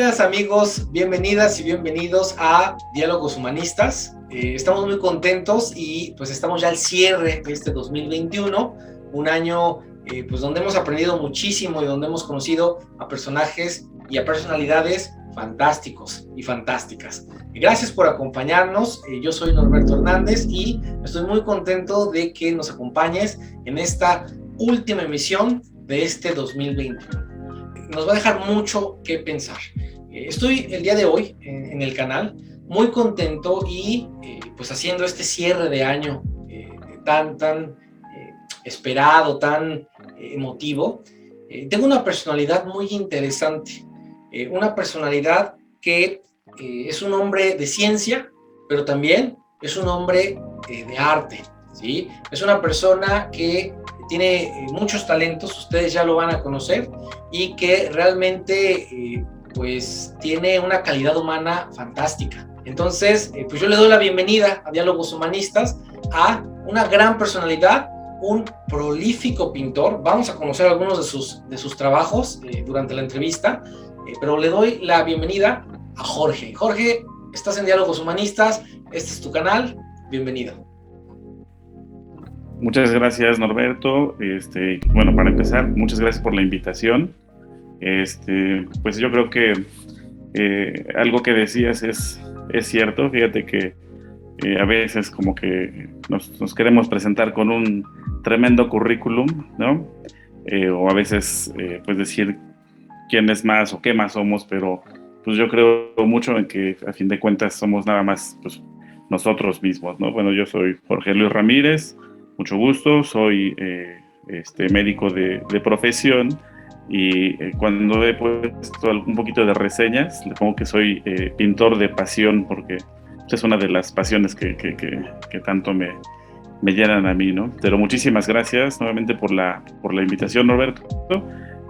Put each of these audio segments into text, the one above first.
buenas amigos, bienvenidas y bienvenidos a Diálogos Humanistas. Estamos muy contentos y pues estamos ya al cierre de este 2021, un año pues donde hemos aprendido muchísimo y donde hemos conocido a personajes y a personalidades fantásticos y fantásticas. Gracias por acompañarnos, yo soy Norberto Hernández y estoy muy contento de que nos acompañes en esta última emisión de este 2021. Nos va a dejar mucho que pensar. Estoy el día de hoy en el canal muy contento y pues haciendo este cierre de año tan esperado, tan emotivo. Tengo una personalidad muy interesante, una personalidad que es un hombre de ciencia, pero también es un hombre de arte, ¿sí? Es una persona que tiene muchos talentos, ustedes ya lo van a conocer, y que realmente pues tiene una calidad humana fantástica. Entonces, pues yo le doy la bienvenida a Diálogos Humanistas a una gran personalidad, un prolífico pintor. Vamos a conocer algunos de sus trabajos durante la entrevista, pero le doy la bienvenida a Jorge. Jorge, estás en Diálogos Humanistas, este es tu canal, bienvenido. Muchas gracias, Norberto. Bueno, para empezar, muchas gracias por la invitación. Pues yo creo que algo que decías es cierto. Fíjate que a veces como que nos queremos presentar con un tremendo currículum, ¿no? O a veces pues decir quién es más o qué más somos, pero pues yo creo mucho en que a fin de cuentas somos nada más pues nosotros mismos, ¿no? Bueno, yo soy Jorge Luis Ramírez, mucho gusto, soy médico de profesión y cuando he puesto un poquito de reseñas, le pongo que soy pintor de pasión porque es una de las pasiones que tanto me llenan a mí, ¿no? Pero muchísimas gracias nuevamente por la invitación, Norberto,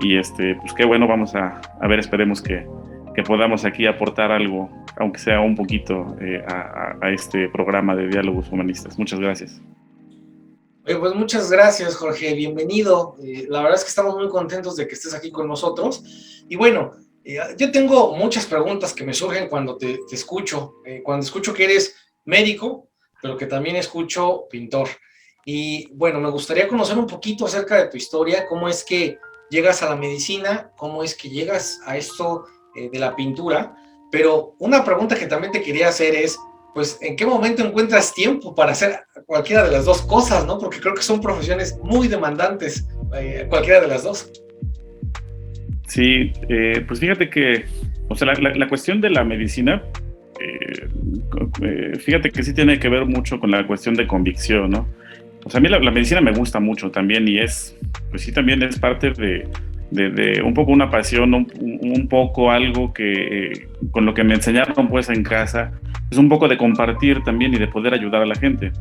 y pues qué bueno, vamos a ver, esperemos que podamos aquí aportar algo, aunque sea un poquito, a este programa de Diálogos Humanistas. Muchas gracias. Pues muchas gracias, Jorge, bienvenido. La verdad es que estamos muy contentos de que estés aquí con nosotros. Y bueno, yo tengo muchas preguntas que me surgen cuando te escucho, cuando escucho que eres médico, pero que también escucho pintor. Y bueno, me gustaría conocer un poquito acerca de tu historia, cómo es que llegas a la medicina, cómo es que llegas a esto de la pintura. Pero una pregunta que también te quería hacer es, pues, ¿en qué momento encuentras tiempo para hacer cualquiera de las dos cosas, ¿no? Porque creo que son profesiones muy demandantes, cualquiera de las dos. Sí, pues fíjate que, o sea, la cuestión de la medicina, fíjate que sí tiene que ver mucho con la cuestión de convicción, ¿no? O sea, a mí la medicina me gusta mucho también y pues sí, también es parte de un poco una pasión, un poco algo que con lo que me enseñaron pues en casa, es un poco de compartir también y de poder ayudar a la gente.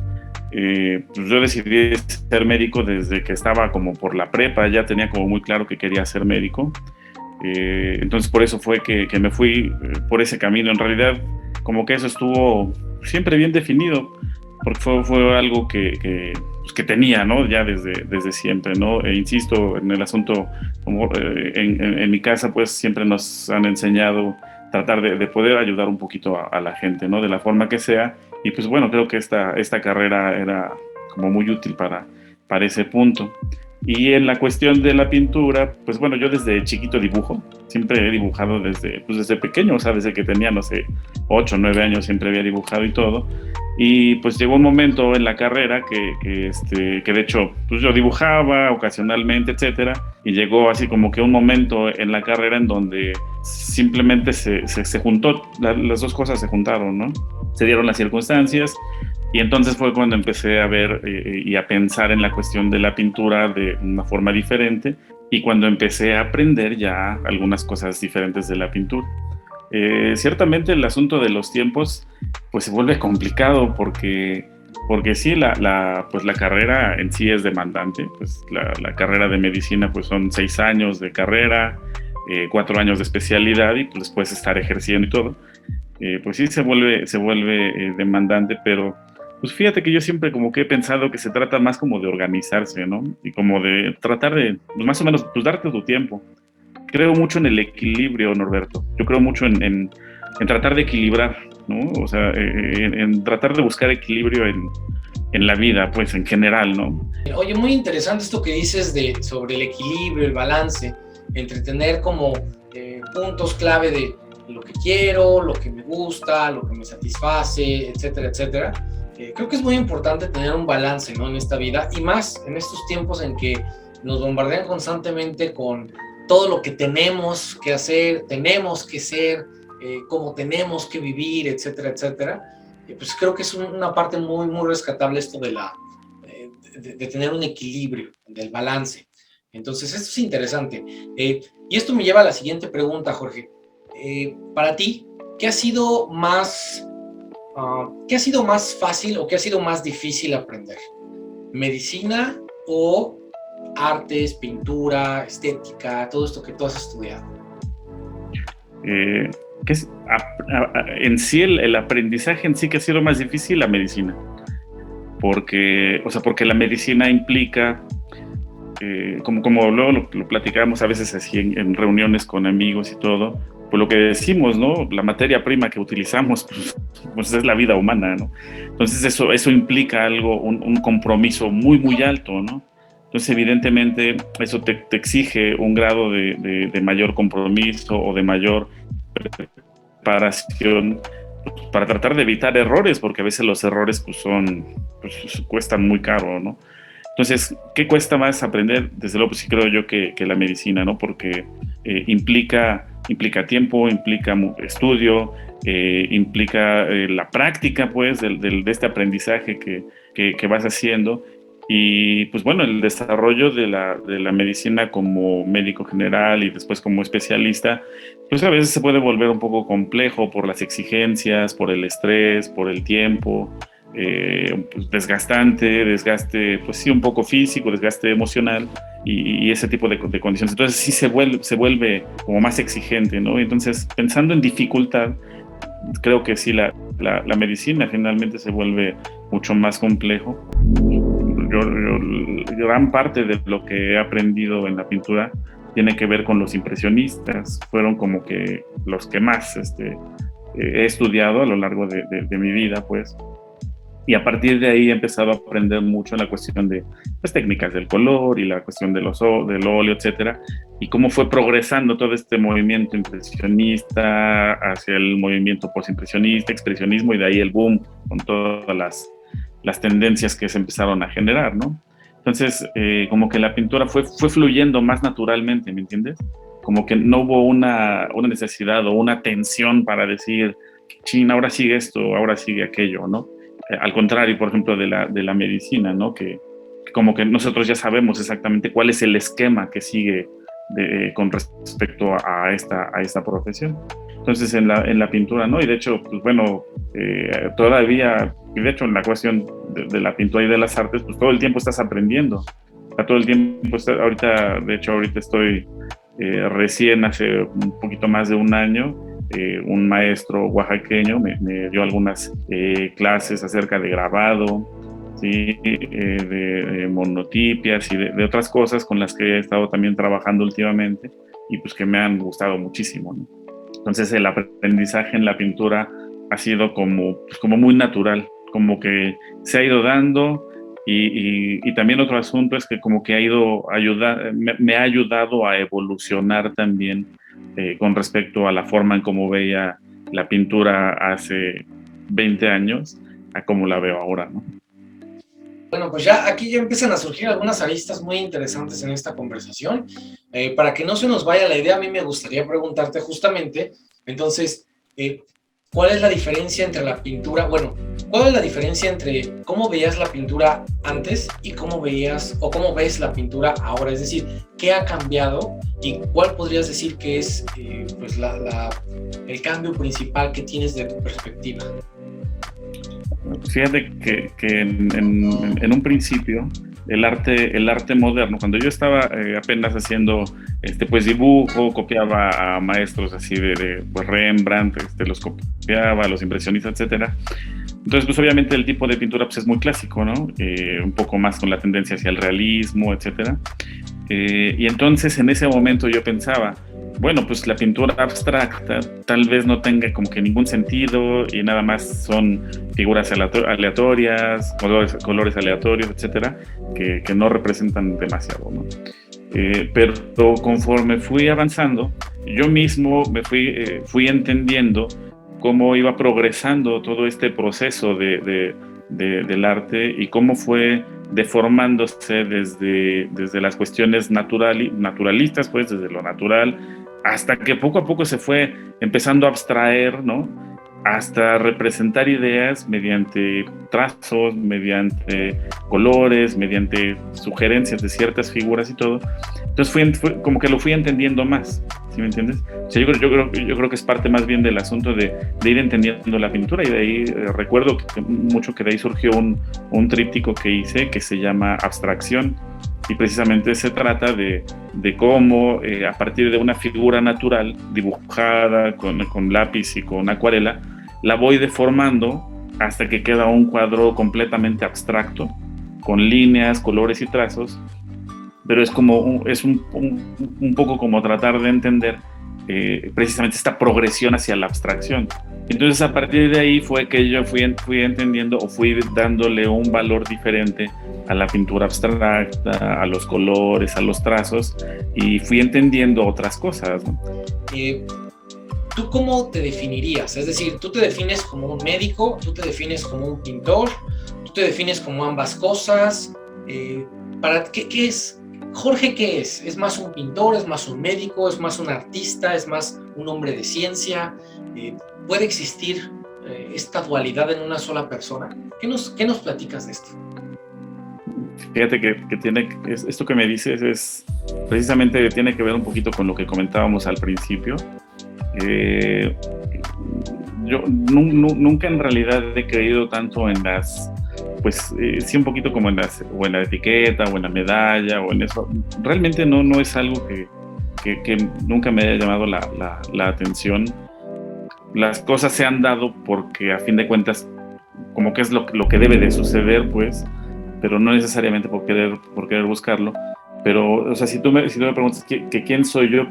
Pues yo decidí ser médico desde que estaba como por la prepa, ya tenía como muy claro que quería ser médico. Entonces por eso fue que me fui por ese camino. En realidad como que eso estuvo siempre bien definido, porque fue algo pues, que tenía, ¿no? Ya desde siempre, ¿no? E insisto, en el asunto, como en mi casa, pues siempre nos han enseñado tratar de poder ayudar un poquito a la gente, ¿no? De la forma que sea. Y pues bueno, creo que esta carrera era como muy útil para ese punto. Y en la cuestión de la pintura, pues bueno, yo desde chiquito dibujo, siempre he dibujado desde pequeño, o sea, desde que tenía, no sé, 8 o 9 años siempre había dibujado y todo. Y pues llegó un momento en la carrera que de hecho, pues yo dibujaba ocasionalmente, etcétera, y llegó así como que un momento en la carrera en donde simplemente se juntó, las dos cosas se juntaron, ¿no? Se dieron las circunstancias. Y entonces fue cuando empecé a ver y a pensar en la cuestión de la pintura de una forma diferente y cuando empecé a aprender ya algunas cosas diferentes de la pintura. Ciertamente el asunto de los tiempos pues se vuelve complicado porque sí, pues la carrera en sí es demandante. Pues la carrera de medicina pues son 6 años de carrera, 4 años de especialidad y pues puedes estar ejerciendo y todo. Pues sí se vuelve demandante, pero pues fíjate que yo siempre como que he pensado que se trata más como de organizarse, ¿no? Y como de tratar de, pues más o menos, pues darte tu tiempo. creo mucho en el equilibrio, Norberto. Yo creo mucho en tratar de equilibrar, ¿no? O sea, en tratar de buscar equilibrio en la vida, pues en general, ¿no? Oye, muy interesante esto que dices sobre el equilibrio, el balance, entre tener como puntos clave de lo que quiero, lo que me gusta, lo que me satisface, etcétera, etcétera. Creo que es muy importante tener un balance, ¿no?, en esta vida, y más en estos tiempos en que nos bombardean constantemente con todo lo que tenemos que hacer, tenemos que ser, cómo tenemos que vivir, etcétera, etcétera. Pues creo que es una parte muy, muy rescatable esto de tener un equilibrio, del balance. Entonces, esto es interesante. Y esto me lleva a la siguiente pregunta, Jorge. Para ti, ¿qué ha sido más fácil o qué ha sido más difícil aprender? ¿Medicina o artes, pintura, estética, todo esto que tú has estudiado? En sí, el aprendizaje en sí que ha sido más difícil, la medicina. Porque la medicina implica, como luego lo platicamos a veces así en reuniones con amigos y todo, pues lo que decimos, ¿no? La materia prima que utilizamos, pues es la vida humana, ¿no? Entonces eso implica un compromiso muy, muy alto, ¿no? Entonces, evidentemente, eso te exige un grado de mayor compromiso o de mayor preparación, pues, para tratar de evitar errores, porque a veces los errores pues cuestan muy caro, ¿no? Entonces, ¿qué cuesta más aprender? Desde luego, pues sí creo yo que la medicina, ¿no? Porque implica tiempo, implica estudio, implica la práctica, pues, de este aprendizaje que vas haciendo. Y pues bueno, el desarrollo de la medicina como médico general y después como especialista, pues a veces se puede volver un poco complejo por las exigencias, por el estrés, por el tiempo, pues desgaste, pues sí, un poco físico, desgaste emocional y ese tipo de condiciones. Entonces sí se vuelve como más exigente, ¿no? Entonces, pensando en dificultad, creo que sí, la medicina finalmente se vuelve mucho más complejo. Gran parte de lo que he aprendido en la pintura tiene que ver con los impresionistas. Fueron como que los que más he estudiado a lo largo de mi vida, pues. Y a partir de ahí he empezado a aprender mucho en la cuestión de las técnicas del color y la cuestión del óleo, etcétera, y cómo fue progresando todo este movimiento impresionista hacia el movimiento postimpresionista, expresionismo, y de ahí el boom con todas las tendencias que se empezaron a generar, ¿no? Entonces, como que la pintura fue fluyendo más naturalmente, ¿me entiendes? Como que no hubo una necesidad o una tensión para decir, chin, ahora sigue esto, ahora sigue aquello, ¿no? Al contrario, por ejemplo, de la medicina, ¿no? Que como que nosotros ya sabemos exactamente cuál es el esquema que sigue con respecto a esta profesión. Entonces, en la pintura, ¿no? Y de hecho, pues bueno, todavía, y de hecho en la cuestión de la pintura y de las artes, pues todo el tiempo estás aprendiendo. O sea, todo el tiempo, ahorita estoy recién, hace un poquito más de un año, un maestro oaxaqueño me dio algunas clases acerca de grabado, ¿sí? De monotipias y de otras cosas con las que he estado también trabajando últimamente y pues que me han gustado muchísimo, ¿no? Entonces el aprendizaje en la pintura ha sido como muy natural, como que se ha ido dando, y también otro asunto es que como que me ha ayudado a evolucionar también con respecto a la forma en cómo veía la pintura hace 20 años a cómo la veo ahora, ¿no? Bueno, pues aquí ya empiezan a surgir algunas aristas muy interesantes en esta conversación. Para que no se nos vaya la idea, a mí me gustaría preguntarte justamente, entonces, ¿cuál es la diferencia entre la pintura? Bueno, ¿cuál es la diferencia entre cómo veías la pintura antes y cómo ves la pintura ahora? Es decir, ¿qué ha cambiado y cuál podrías decir que es pues el cambio principal que tienes de tu perspectiva? Fíjate que en un principio el arte moderno, cuando yo estaba apenas haciendo pues dibujo, copiaba a maestros así de pues Rembrandt, los copiaba, los impresionistas, etcétera. Entonces, pues obviamente el tipo de pintura pues es muy clásico, ¿no? Un poco más con la tendencia hacia el realismo, etcétera. Y entonces en ese momento yo pensaba, bueno, pues la pintura abstracta tal vez no tenga como que ningún sentido y nada más son figuras aleatorias, colores aleatorios, etcétera, que no representan demasiado, ¿no? Pero conforme fui avanzando, yo mismo fui entendiendo cómo iba progresando todo este proceso del arte y cómo fue deformándose desde las cuestiones naturalistas, pues desde lo natural, hasta que poco a poco se fue empezando a abstraer, ¿no? Hasta representar ideas mediante trazos, mediante colores, mediante sugerencias de ciertas figuras y todo. Entonces como que lo fui entendiendo más, ¿sí me entiendes? O sea, yo creo que es parte más bien del asunto de ir entendiendo la pintura, y de ahí recuerdo mucho que de ahí surgió un tríptico que hice que se llama Abstracción, y precisamente se trata de cómo a partir de una figura natural dibujada con lápiz y con acuarela, la voy deformando hasta que queda un cuadro completamente abstracto, con líneas, colores y trazos, pero es como un poco como tratar de entender precisamente esta progresión hacia la abstracción. Entonces a partir de ahí fue que yo fui entendiendo o fui dándole un valor diferente a la pintura abstracta, a los colores, a los trazos, y fui entendiendo otras cosas, ¿no? ¿Tú cómo te definirías? Es decir, ¿tú te defines como un médico? ¿Tú te defines como un pintor? ¿Tú te defines como ambas cosas? ¿Qué es? Jorge, ¿qué es? ¿Es más un pintor? ¿Es más un médico? ¿Es más un artista? ¿Es más un hombre de ciencia? ¿Puede existir esta dualidad en una sola persona? ¿Qué nos platicas de esto? Fíjate que esto que me dices precisamente tiene que ver un poquito con lo que comentábamos al principio. Yo nunca en realidad he creído tanto en las, pues sí, un poquito como en la etiqueta o en la medalla o en eso. Realmente no es algo que nunca me haya llamado la atención. Las cosas se han dado porque a fin de cuentas como que es lo que debe de suceder, pues, pero no necesariamente por querer buscarlo. Pero, o sea, si tú me preguntas quién soy yo,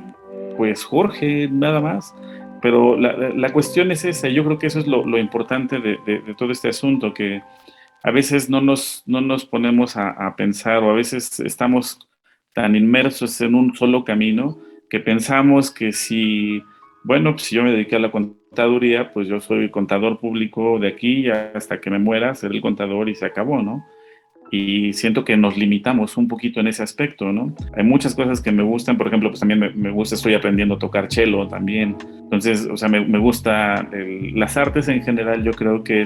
pues Jorge, nada más. Pero la cuestión es esa. Yo creo que eso es lo importante de todo este asunto, que a veces no nos ponemos a pensar, o a veces estamos tan inmersos en un solo camino que pensamos que si yo me dediqué a la contaduría, pues yo soy contador público de aquí hasta que me muera, seré el contador y se acabó, ¿no? Y siento que nos limitamos un poquito en ese aspecto, ¿no? Hay muchas cosas que me gustan, por ejemplo, pues también me gusta, estoy aprendiendo a tocar cello también, entonces, o sea, me gusta las artes en general. Yo creo que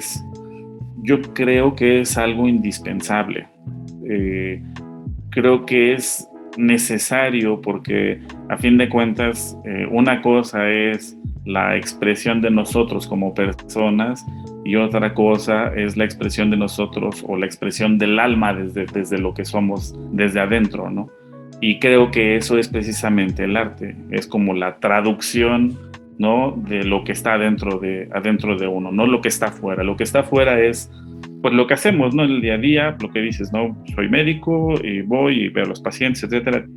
es algo indispensable, creo que es necesario porque a fin de cuentas una cosa es la expresión de nosotros como personas y otra cosa es la expresión de nosotros o la expresión del alma desde lo que somos desde adentro, ¿no? Y creo que eso es precisamente el arte, es como la traducción, ¿no?, de lo que está adentro de uno, no lo que está afuera. Lo que está afuera es pues lo que hacemos, ¿no?, en el día a día, lo que dices, ¿no? Soy médico y voy y veo a los pacientes, etcétera.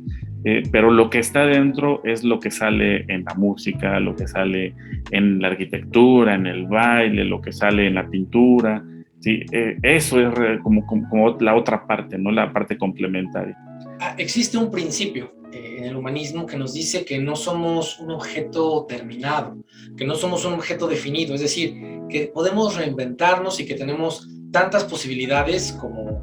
Pero lo que está dentro es lo que sale en la música, lo que sale en la arquitectura, en el baile, lo que sale en la pintura, ¿sí? Eso es como la otra parte, ¿no?, la parte complementaria. Existe un principio en el humanismo que nos dice que no somos un objeto terminado, que no somos un objeto definido, es decir, que podemos reinventarnos y que tenemos tantas posibilidades como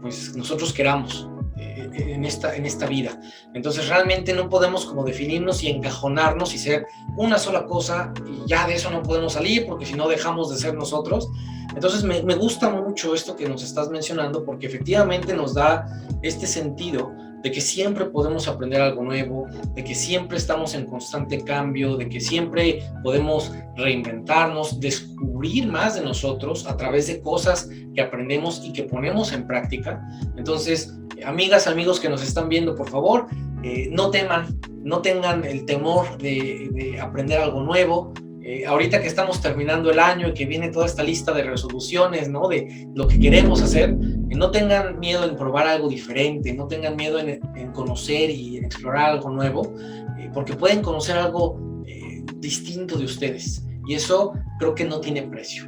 pues nosotros queramos en esta vida. Entonces realmente no podemos como definirnos y encajonarnos y ser una sola cosa y ya de eso no podemos salir porque si no dejamos de ser nosotros. Entonces me gusta mucho esto que nos estás mencionando porque efectivamente nos da este sentido de que siempre podemos aprender algo nuevo, de que siempre estamos en constante cambio, de que siempre podemos reinventarnos, descubrir más de nosotros a través de cosas que aprendemos y que ponemos en práctica. Entonces, amigas, amigos que nos están viendo, por favor, no teman, no tengan el temor de aprender algo nuevo. ahorita que estamos terminando el año y que viene toda esta lista de resoluciones, ¿no? De lo que queremos hacer, no tengan miedo en probar algo diferente, no tengan miedo en conocer y en explorar algo nuevo, porque pueden conocer algo distinto de ustedes, y eso creo que no tiene precio.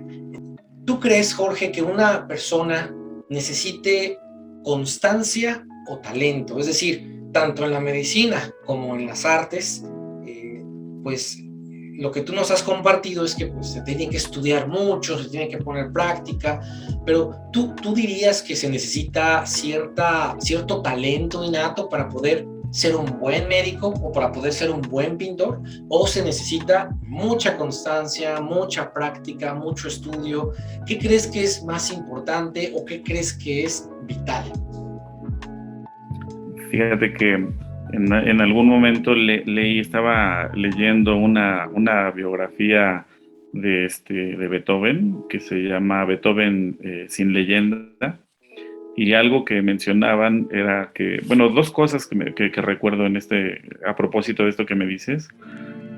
¿Tú crees, Jorge, que una persona necesite constancia o talento? Es decir, tanto en la medicina como en las artes, pues lo que tú nos has compartido es que pues, se tiene que estudiar mucho, se tiene que poner práctica, pero ¿tú dirías que se necesita cierto talento innato para poder ser un buen médico o para poder ser un buen pintor? ¿O se necesita mucha constancia, mucha práctica, mucho estudio? ¿Qué crees que es más importante o qué crees que es vital? Fíjate que en algún momento estaba leyendo una biografía de Beethoven, que se llama Beethoven sin leyenda, y algo que mencionaban era que, bueno, dos cosas que recuerdo a propósito de esto que me dices.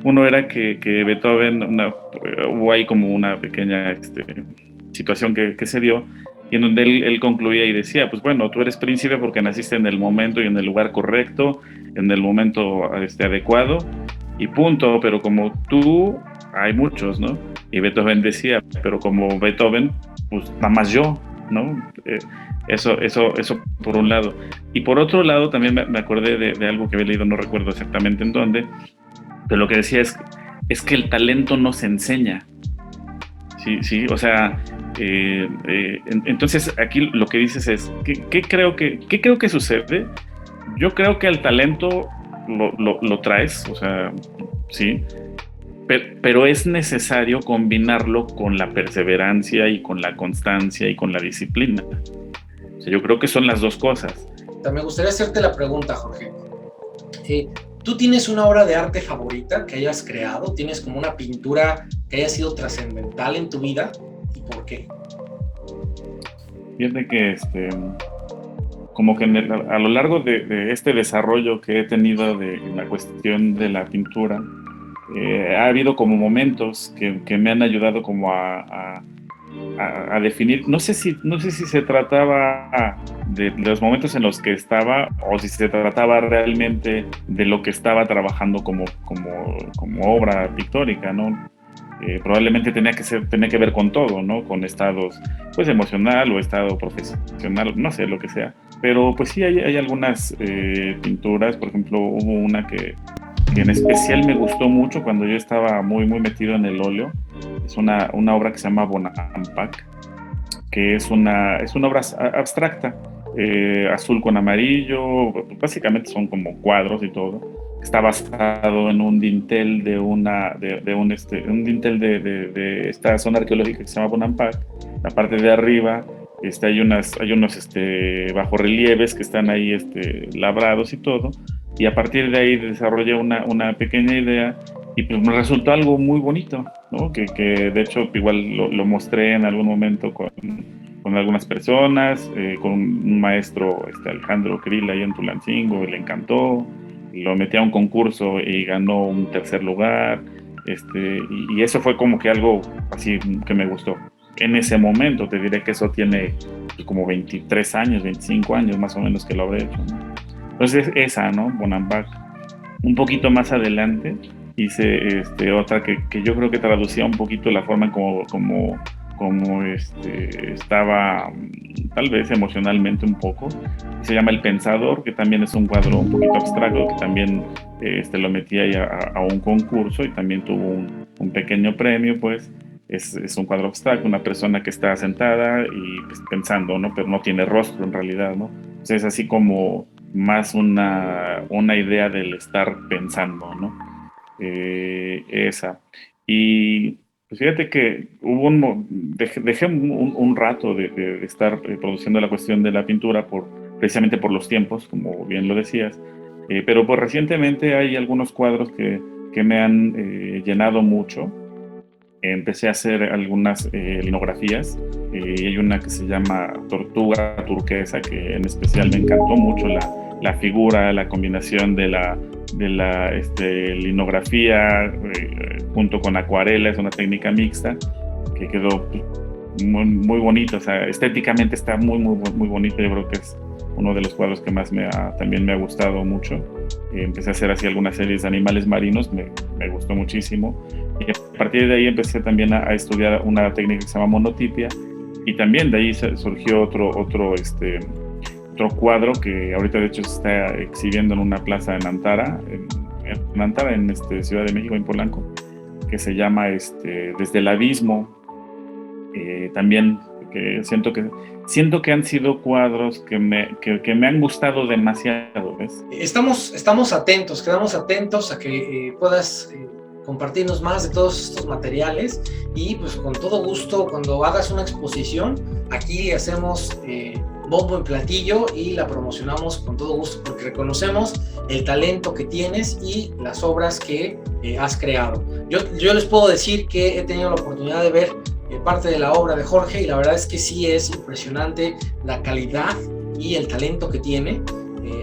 Uno era que Beethoven, hubo ahí como una pequeña situación que se dio, y en donde él concluía y decía, pues bueno, tú eres príncipe porque naciste en el momento y en el lugar correcto, en el momento adecuado, y punto, pero como tú, hay muchos, ¿no? Y Beethoven decía, pero como Beethoven, pues nada más yo, ¿no? Eso por un lado. Y por otro lado, también me acordé de algo que había leído, no recuerdo exactamente en dónde, pero lo que decía es que el talento no se enseña. Sí, o sea, entonces aquí lo que dices es, ¿qué creo que sucede? Yo creo que el talento lo traes, o sea, sí, pero es necesario combinarlo con la perseverancia y con la constancia y con la disciplina. O sea, yo creo que son las dos cosas. Me gustaría hacerte la pregunta, Jorge. ¿Tú tienes una obra de arte favorita que hayas creado? ¿Tienes como una pintura que haya sido trascendental en tu vida? ¿Y por qué? Fíjate que como que a lo largo de este desarrollo que he tenido de la cuestión de la pintura, ha habido como momentos que me han ayudado como a definir, no sé si se trataba de los momentos en los que estaba o si se trataba realmente de lo que estaba trabajando como obra pictórica, ¿no? Probablemente tenía que ver con todo, ¿no? Con estados, pues, emocional o estado profesional, no sé, lo que sea. Pero pues sí, hay algunas pinturas, por ejemplo, hubo una que en especial me gustó mucho cuando yo estaba muy, muy metido en el óleo. Es una obra que se llama Bonampak, que es una obra abstracta, azul con amarillo, básicamente son como cuadros y todo. Está basado en un dintel un dintel de esta zona arqueológica que se llama Bonampak. La parte de arriba hay unos bajorrelieves que están ahí labrados y todo, y a partir de ahí desarrollé una pequeña idea y pues me resultó algo muy bonito, ¿no? Que de hecho igual lo mostré en algún momento con algunas personas, con un maestro, Alejandro Krill, ahí en Tulancingo, y le encantó, lo metí a un concurso y ganó un tercer lugar, y eso fue como que algo así que me gustó. En ese momento te diré que eso tiene pues, como 23 años, 25 años más o menos que lo habré hecho, ¿no? Entonces esa, ¿no? Bonampak. Un poquito más adelante hice otra que yo creo que traducía un poquito la forma como estaba tal vez emocionalmente un poco. Se llama El Pensador, que también es un cuadro un poquito abstracto, que también lo metí ahí a un concurso y también tuvo un pequeño premio, pues. Es un cuadro abstracto, una persona que está sentada y pues, pensando, ¿no? Pero no tiene rostro en realidad, ¿no? Entonces es así como más una idea del estar pensando, ¿no? Esa. Y pues fíjate que dejé un rato de estar produciendo la cuestión de la pintura precisamente por los tiempos, como bien lo decías, pero pues recientemente hay algunos cuadros que me han llenado mucho. Empecé a hacer algunas linografías y hay una que se llama Tortuga Turquesa, que en especial me encantó mucho la figura, la combinación de la linografía junto con acuarela, es una técnica mixta que quedó muy, muy bonito, o sea, estéticamente está muy, muy, muy bonito. Yo creo que es uno de los cuadros que más también me ha gustado mucho. Empecé a hacer así algunas series de animales marinos, me gustó muchísimo. Y a partir de ahí empecé también a estudiar una técnica que se llama monotipia, y también de ahí surgió otro cuadro que ahorita de hecho se está exhibiendo en una plaza en Antara, en Ciudad de México, en Polanco, que se llama Desde el Abismo. También que siento que han sido cuadros que me han gustado demasiado, ¿ves? Estamos atentos, quedamos atentos a que puedas compartirnos más de todos estos materiales, y pues con todo gusto, cuando hagas una exposición, aquí le hacemos bombo en platillo y la promocionamos con todo gusto, porque reconocemos el talento que tienes y las obras que has creado. Yo les puedo decir que he tenido la oportunidad de ver parte de la obra de Jorge, y la verdad es que sí es impresionante la calidad y el talento que tiene,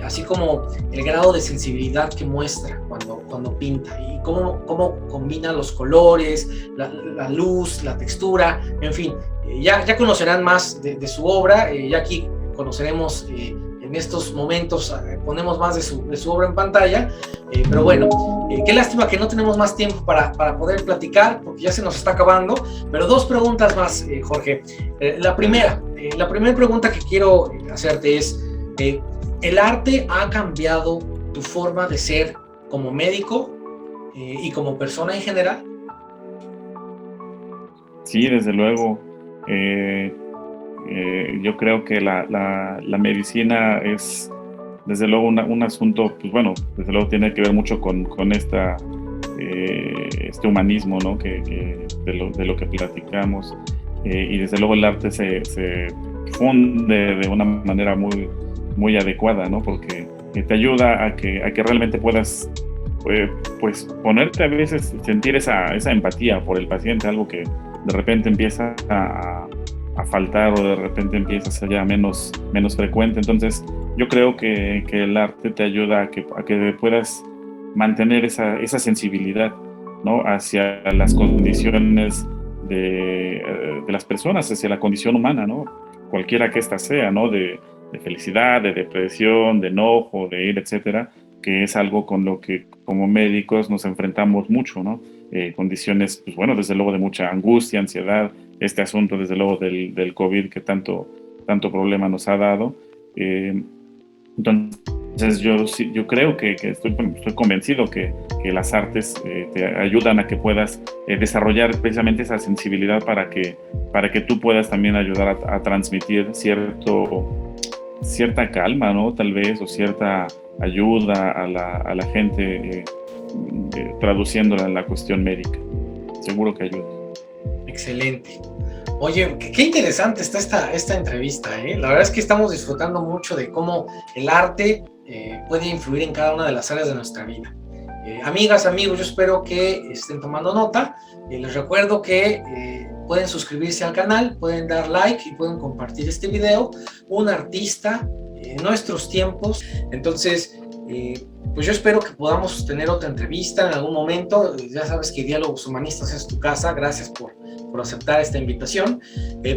así como el grado de sensibilidad que muestra cuando pinta, y cómo combina los colores, la luz, la textura, en fin. Ya conocerán más de su obra, ya aquí conoceremos en estos momentos, ponemos más de su obra en pantalla, pero bueno, qué lástima que no tenemos más tiempo para poder platicar, porque ya se nos está acabando, pero dos preguntas más, Jorge. La primera pregunta que quiero hacerte es, ¿el arte ha cambiado tu forma de ser como médico y como persona en general? Sí, desde luego. Yo creo que la medicina es, desde luego, un asunto, pues bueno, desde luego tiene que ver mucho con este humanismo, ¿no? De lo que platicamos. Y desde luego el arte se funde de una manera muy, muy adecuada, ¿no? Porque te ayuda a que realmente puedas pues ponerte a veces, sentir esa empatía por el paciente, algo que de repente empieza a faltar, o de repente empieza a ser ya menos frecuente. Entonces yo creo que el arte te ayuda a que puedas mantener esa sensibilidad, ¿no? Hacia las condiciones de las personas, hacia la condición humana, ¿no? Cualquiera que ésta sea, ¿no? De felicidad, de depresión, de enojo, de ira, etcétera, que es algo con lo que como médicos nos enfrentamos mucho, ¿no? Condiciones, pues bueno, desde luego de mucha angustia, ansiedad, este asunto desde luego del COVID que tanto problema nos ha dado. Entonces yo creo que estoy convencido que las artes te ayudan a que puedas desarrollar precisamente esa sensibilidad para que tú puedas también ayudar a transmitir cierta calma, ¿no? Tal vez, o cierta ayuda a la gente, traduciéndola en la cuestión médica. Seguro que ayuda. Excelente. Oye, qué interesante está esta entrevista, ¿eh? La verdad es que estamos disfrutando mucho de cómo el arte puede influir en cada una de las áreas de nuestra vida. Amigas, amigos, yo espero que estén tomando nota. Les recuerdo que pueden suscribirse al canal, pueden dar like y pueden compartir este video. Un artista en nuestros tiempos. Entonces, pues yo espero que podamos tener otra entrevista en algún momento. Ya sabes que Diálogos Humanistas es tu casa. Gracias por aceptar esta invitación.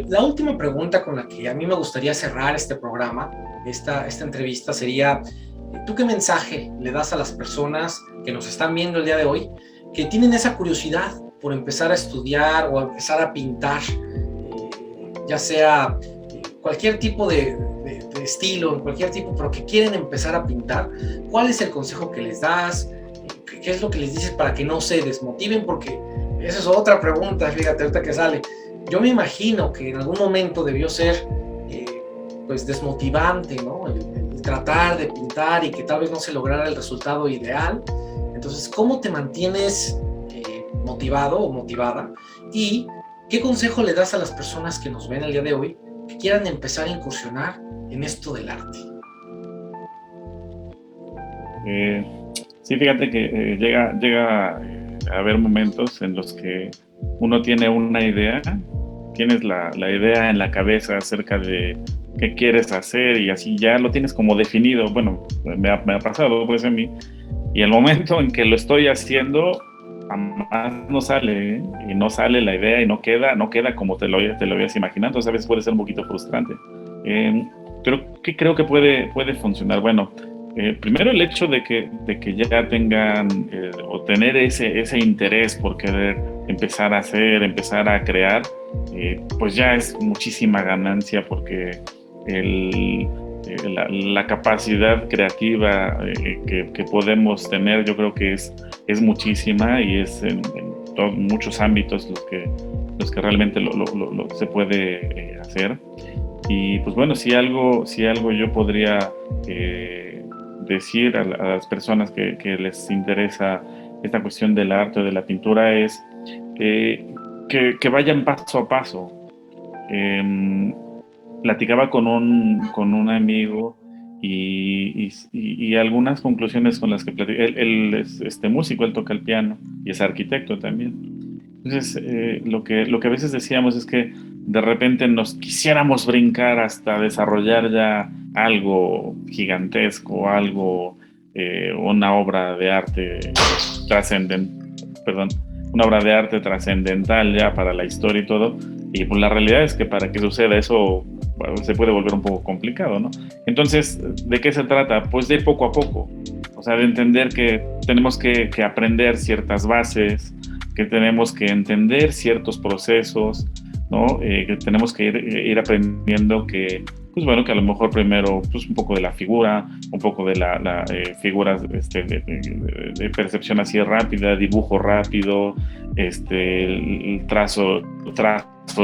La última pregunta con la que a mí me gustaría cerrar este programa, esta entrevista, sería: ¿tú qué mensaje le das a las personas que nos están viendo el día de hoy, que tienen esa curiosidad por empezar a estudiar o a empezar a pintar, ya sea cualquier tipo de estilo, cualquier tipo, pero que quieren empezar a pintar? ¿Cuál es el consejo que les das? ¿Qué es lo que les dices para que no se desmotiven? Porque esa es otra pregunta, fíjate, ahorita que sale. Yo me imagino que en algún momento debió ser pues desmotivante, ¿no? El tratar de pintar y que tal vez no se lograra el resultado ideal. Entonces, ¿cómo te mantienes motivado o motivada? ¿Y qué consejo le das a las personas que nos ven el día de hoy, que quieran empezar a incursionar en esto del arte? Sí, fíjate que llega a haber momentos en los que uno tiene una idea tienes la idea en la cabeza acerca de qué quieres hacer y así ya lo tienes como definido. Bueno, me ha pasado pues a mí. Y el momento en que lo estoy haciendo, jamás no sale, ¿eh? Y no sale la idea y no queda como te lo habías imaginado. Entonces a veces puede ser un poquito frustrante. Creo que puede funcionar. Bueno, primero el hecho de que ya tengan o tener ese interés por querer empezar a hacer, empezar a crear, pues ya es muchísima ganancia, porque la capacidad creativa que podemos tener, yo creo que es muchísima, y es en muchos ámbitos los que realmente se puede hacer. Y pues bueno, si algo yo podría decir a las personas que les interesa esta cuestión del arte o de la pintura es que vayan paso a paso. Platicaba con un amigo y algunas conclusiones con las que platicé. Él es músico, él toca el piano y es arquitecto también. Entonces, lo que a veces decíamos es que de repente nos quisiéramos brincar hasta desarrollar ya algo gigantesco, una obra de arte una obra de arte trascendental ya para la historia y todo. Y pues la realidad es que para que suceda eso, bueno, se puede volver un poco complicado, ¿no? Entonces, ¿de qué se trata? Pues de poco a poco. O sea, de entender que tenemos que aprender ciertas bases, que tenemos que entender ciertos procesos, ¿no? Que tenemos que ir aprendiendo que, pues bueno, que a lo mejor primero, pues un poco de la figura, un poco de la figuras de percepción así rápida, dibujo rápido, el trazo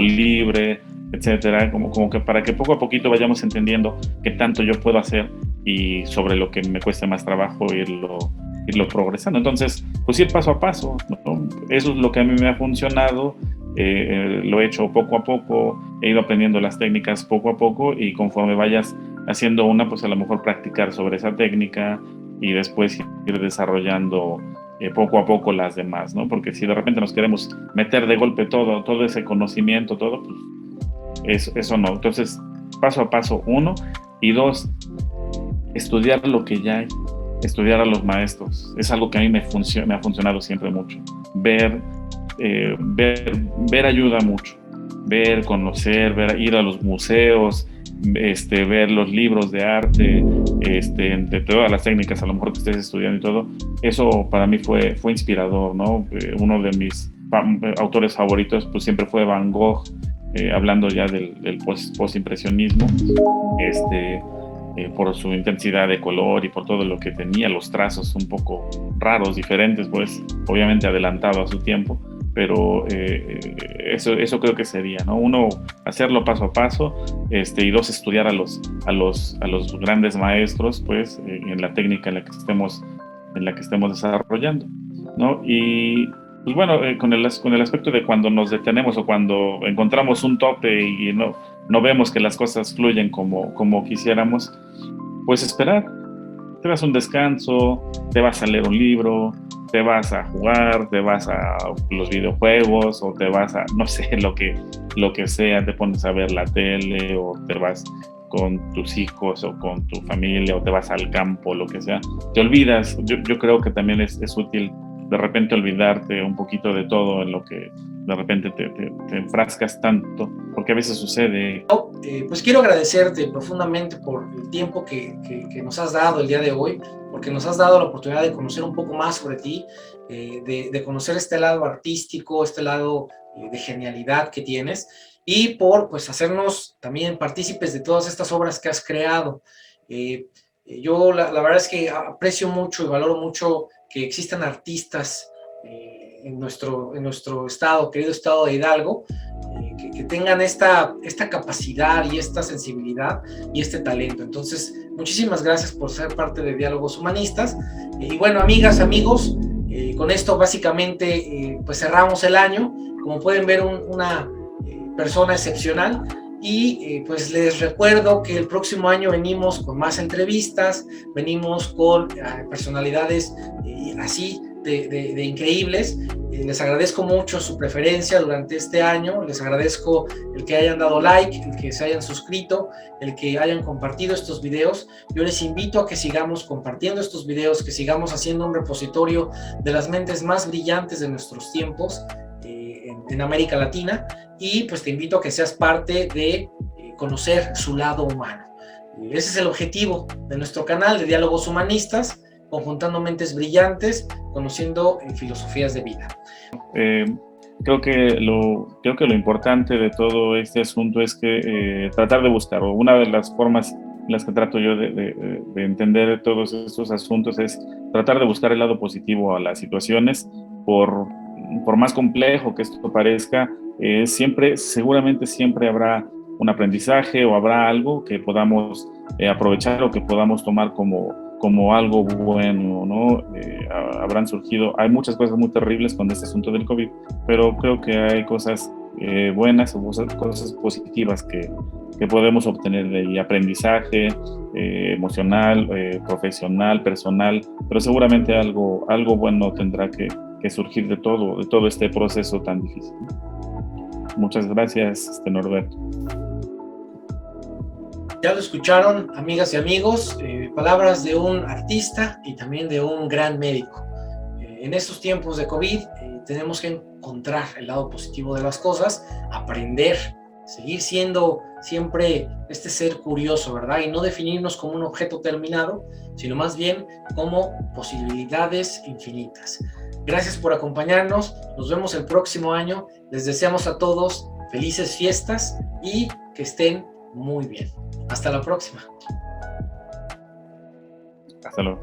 libre, etcétera, como que para que poco a poquito vayamos entendiendo qué tanto yo puedo hacer y sobre lo que me cueste más trabajo irlo progresando. Entonces, pues ir paso a paso, ¿no? Eso es lo que a mí me ha funcionado. Lo he hecho poco a poco, he ido aprendiendo las técnicas poco a poco, y conforme vayas haciendo una, pues a lo mejor practicar sobre esa técnica y después ir desarrollando poco a poco las demás, ¿no? Porque si de repente nos queremos meter de golpe todo ese conocimiento, pues eso no. Entonces, paso a paso, 1, y 2, estudiar lo que ya hay, estudiar a los maestros. Es algo que a mí me ha funcionado siempre mucho. Ver ayuda mucho. Ver, conocer, ir a los museos, ver los libros de arte, de todas las técnicas a lo mejor que estés estudiando y todo. Eso para mí fue inspirador, ¿no? Uno de mis autores favoritos pues siempre fue Van Gogh, hablando ya del postimpresionismo, por su intensidad de color y por todo lo que tenía, los trazos un poco raros, diferentes, pues obviamente adelantado a su tiempo, pero eso creo que sería, ¿no? 1, hacerlo paso a paso, y 2, estudiar a los grandes maestros, pues en la técnica en la que estemos desarrollando, ¿no? Y pues bueno, con el aspecto de cuando nos detenemos o cuando encontramos un tope y no vemos que las cosas fluyen como quisiéramos, pues esperar. Te das un descanso, te vas a leer un libro, te vas a jugar, te vas a los videojuegos, o te vas a, no sé, lo que sea, te pones a ver la tele, o te vas con tus hijos o con tu familia, o te vas al campo, lo que sea. Te olvidas. Yo creo que también es útil de repente olvidarte un poquito de todo en lo que de repente te enfrascas tanto, porque a veces sucede. Pues quiero agradecerte profundamente por el tiempo que nos has dado el día de hoy, porque nos has dado la oportunidad de conocer un poco más sobre ti, de conocer este lado artístico, este lado de genialidad que tienes, y por pues hacernos también partícipes de todas estas obras que has creado. Yo la verdad es que aprecio mucho y valoro mucho que existan artistas en nuestro estado, querido estado de Hidalgo, que tengan esta capacidad y esta sensibilidad y este talento. Entonces, muchísimas gracias por ser parte de Diálogos Humanistas. Y bueno, amigas, amigos, con esto básicamente pues cerramos el año. Como pueden ver, una persona excepcional. Y pues les recuerdo que el próximo año venimos con más entrevistas, venimos con personalidades así de increíbles. Les agradezco mucho su preferencia durante este año, les agradezco el que hayan dado like, el que se hayan suscrito, el que hayan compartido estos videos. Yo les invito a que sigamos compartiendo estos videos, que sigamos haciendo un repositorio de las mentes más brillantes de nuestros tiempos en América Latina, y pues te invito a que seas parte de conocer su lado humano. Ese es el objetivo de nuestro canal de Diálogos Humanistas, conjuntando mentes brillantes, conociendo filosofías de vida. Creo que lo importante de todo este asunto es que tratar de buscar, o una de las formas en las que trato yo de entender todos estos asuntos es tratar de buscar el lado positivo a las situaciones. Por más complejo que esto parezca, seguramente siempre habrá un aprendizaje o habrá algo que podamos aprovechar o que podamos tomar como algo bueno, ¿no? Hay muchas cosas muy terribles con este asunto del COVID, pero creo que hay cosas buenas o cosas positivas que podemos obtener de ahí, aprendizaje emocional, profesional, personal, pero seguramente algo bueno tendrá que surgir de todo este proceso tan difícil. Muchas gracias, Norberto. Ya lo escucharon, amigas y amigos, palabras de un artista y también de un gran médico. En estos tiempos de COVID tenemos que encontrar el lado positivo de las cosas, aprender, seguir siendo siempre este ser curioso, ¿verdad? Y no definirnos como un objeto terminado, sino más bien como posibilidades infinitas. Gracias por acompañarnos, nos vemos el próximo año, les deseamos a todos felices fiestas y que estén muy bien. Hasta la próxima. Hasta luego.